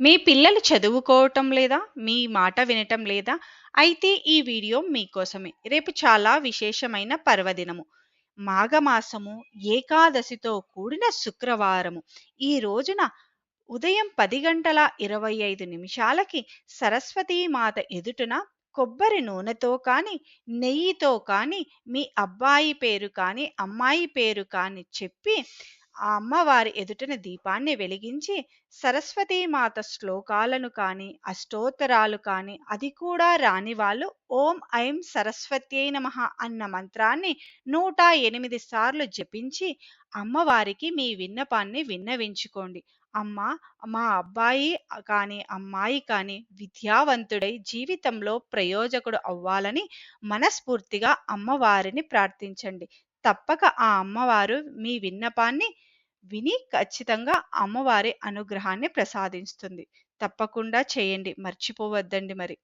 మీ పిల్లలు చదువుకోవటం లేదా? మీ మాట వినటం లేదా? అయితే ఈ వీడియో మీకోసమే. రేపు చాలా విశేషమైన పర్వదినము. మాఘమాసము ఏకాదశితో కూడిన శుక్రవారము. ఈ రోజున ఉదయం 10:25 సరస్వతీమాత ఎదుటన కొబ్బరి నూనెతో కానీ, నెయ్యితో కానీ, మీ అబ్బాయి పేరు కానీ, అమ్మాయి పేరు కానీ చెప్పి, ఆ అమ్మవారి ఎదుటన దీపాన్ని వెలిగించి, సరస్వతీమాత శ్లోకాలను కానీ, అష్టోత్తరాలు కానీ, అది కూడా రాని వాళ్ళు ఓం ఐం సరస్వత్యై నమః అన్న మంత్రాన్ని 108 సార్లు జపించి, అమ్మవారికి మీ విన్నపాన్ని విన్నవించుకోండి. అమ్మా, మా అబ్బాయి కానీ, అమ్మాయి కానీ విద్యావంతుడై జీవితంలో ప్రయోజకుడు అవ్వాలని మనస్ఫూర్తిగా అమ్మవారిని ప్రార్థించండి. తప్పక ఆ అమ్మవారు మీ విన్నపాన్ని విని ఖచ్చితంగా అమ్మవారి అనుగ్రహాన్ని ప్రసాదిస్తుంది. తప్పకుండా చేయండి. మర్చిపోవద్దండి మరి.